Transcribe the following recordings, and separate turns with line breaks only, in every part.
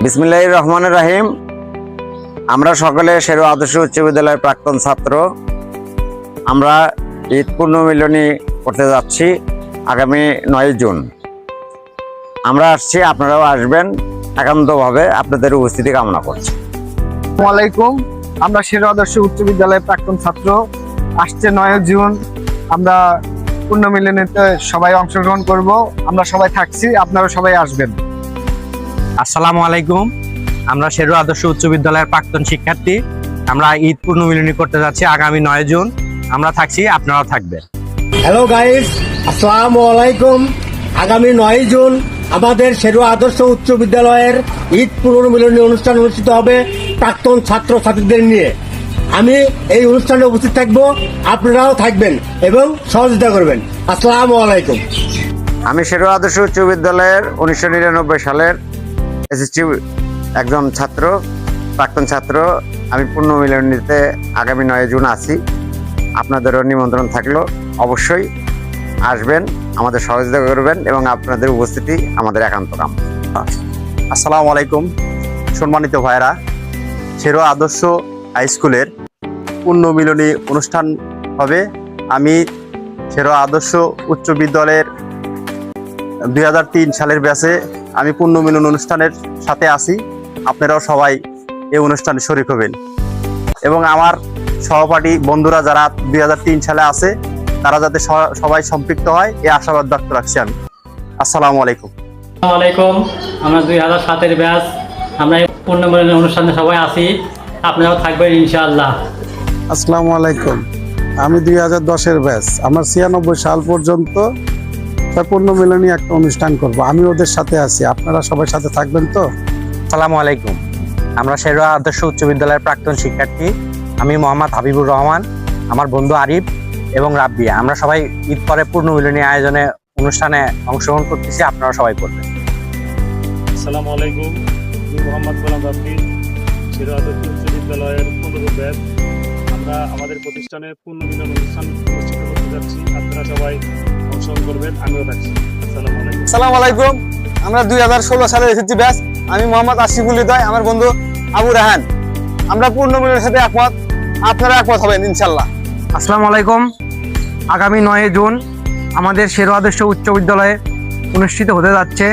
বিসমিল্লাহির রহমানির রহিম। আমরা সকলে শেরু আদর্শ উচ্চ বিদ্যালয়ের প্রাক্তন ছাত্র। আমরা ঈদ পুণ্যমিলনী করতে যাচ্ছি আগামী 9 জুন। আমরা আসছি, আপনারাও আসবেন। একান্তভাবে আপনাদের উপস্থিতি কামনা করছি।
আসসালামু আলাইকুম। আমরা শেরু আদর্শ উচ্চ বিদ্যালয়ের প্রাক্তন ছাত্র। আসছে 9 জুন আমরা পুণ্যমিলনীতে সবাই অংশগ্রহণ করব। আমরা সবাই থাকছি, আপনারা সবাই আসবেন।
আসসালামু আলাইকুম। আমরা শেরু আদর্শ উচ্চ বিদ্যালয়ের প্রাক্তন শিক্ষার্থী। আমরা ঈদ পুণ্যমিলনী করতে যাচ্ছি আগামী 9 জুন। আমরা থাকছি, আপনারাও থাকবেন।
হ্যালো গাইস, আসসালামু আলাইকুম। আগামী 9 জুন আমাদের শেরু আদর্শ উচ্চ বিদ্যালয়ের ঈদ পুনর্মিলনী অনুষ্ঠান অনুষ্ঠিত হবে প্রাক্তন ছাত্র ছাত্রীদের নিয়ে। আমি এই অনুষ্ঠানে উপস্থিত থাকব, আপনারাও থাকবেন এবং সহযোগিতা করবেন। আসসালামু আলাইকুম।
আমি শেরু আদর্শ উচ্চ বিদ্যালয়ের 1999 সালের এসএসসি একজন ছাত্র, প্রাক্তন ছাত্র। আমি পুণ্যমিলনীতে আগামী 9 জুন আছি। আপনাদেরও নিমন্ত্রণ থাকলো, অবশ্যই আসবেন, আমাদের সহযোগিতা করবেন এবং আপনাদের উপস্থিতি আমাদের একান্ত কাম।
আসসালামু আলাইকুম সম্মানিত ভাইরা, শেরু আদর্শ হাই স্কুলের পুণ্যমিলনী অনুষ্ঠান হবে। আমি শেরু আদর্শ উচ্চ বিদ্যালয়ের 2003 সালের ব্যাচে আমি পুণ্যমিলন অনুষ্ঠানের সাথে আছি। আপনারাও সবাই এই অনুষ্ঠানে শরীক হবেন এবং আমার সহপাঠী বন্ধুরা যারা 2003 সালে আছে তারা যাতে সবাই সম্পৃক্ত হয় এই আশাবাদ ব্যক্ত রাখছি আমি। আসসালামু আলাইকুম।
আসসালামু আলাইকুম। আমরা 2007-এর ব্যাচ। আমরা এই পুণ্যমিলনী অনুষ্ঠানে সবাই আছি, আপনারাও থাকবেন ইনশাআল্লাহ।
আসসালামু আলাইকুম। আমি 2010-এর ব্যাচ। আমার 96 সাল পর্যন্ত পুণ্যমিলনী একটা অনুষ্ঠান করব। আমি ওদের সাথে আছি, আপনারা সবাই সাথে থাকবেন তো?
আসসালামু আলাইকুম। আমরা শেরু আদর্শ উচ্চ বিদ্যালয়ের প্রাক্তন শিক্ষার্থী। আমি মোহাম্মদ হাবিবুর রহমান, আমার বন্ধু আরিফ এবং রাব্বিয়া। আমরা সবাই ঈদ পরে পুণ্যমিলনী আয়োজনে অনুষ্ঠানে অংশগ্রহণ করতেছি, আপনারা সবাই করবেন।
আসসালামু আলাইকুম। আমি মোহাম্মদ গোলাম রাব্বি, শেরু আদর্শ উচ্চ বিদ্যালয়ের 15 ব্যাচ। আমরা আমাদের প্রতিষ্ঠানে পুণ্যমিলন অনুষ্ঠান অনুষ্ঠিত করতে যাচ্ছি, আপনারা সবাই অংশগ্রহণ করবেন, আমিও থাকছি। আসসালামু আলাইকুম।
আসসালামু আলাইকুম। আমরা 2016 সালের এসএসসি ব্যাচ। আমি মোহাম্মদ আসিফুল হৃদয়, আমার বন্ধু আবু রাহান। আমরা পুণ্যমিলনীর সাথে একমত, আপনারা একমত হবেন ইনশাআল্লাহ।
আসসালামু আলাইকুম। আগামী 9 জুন আমাদের শেরু আদর্শ উচ্চ বিদ্যালয়ে অনুষ্ঠিত হতে যাচ্ছে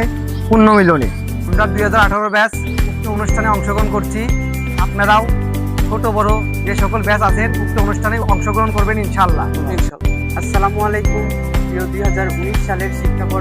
পুণ্যমিলনী। আমরা 2018 ব্যাচ উক্ত অনুষ্ঠানে অংশগ্রহণ করছি। আপনারাও ছোট বড় যে সকল ব্যাচ আছেন উক্ত অনুষ্ঠানে অংশগ্রহণ করবেন ইনশাআল্লাহ।
আসসালামু আলাইকুম। 2019 সালের শিক্ষাবর্ষ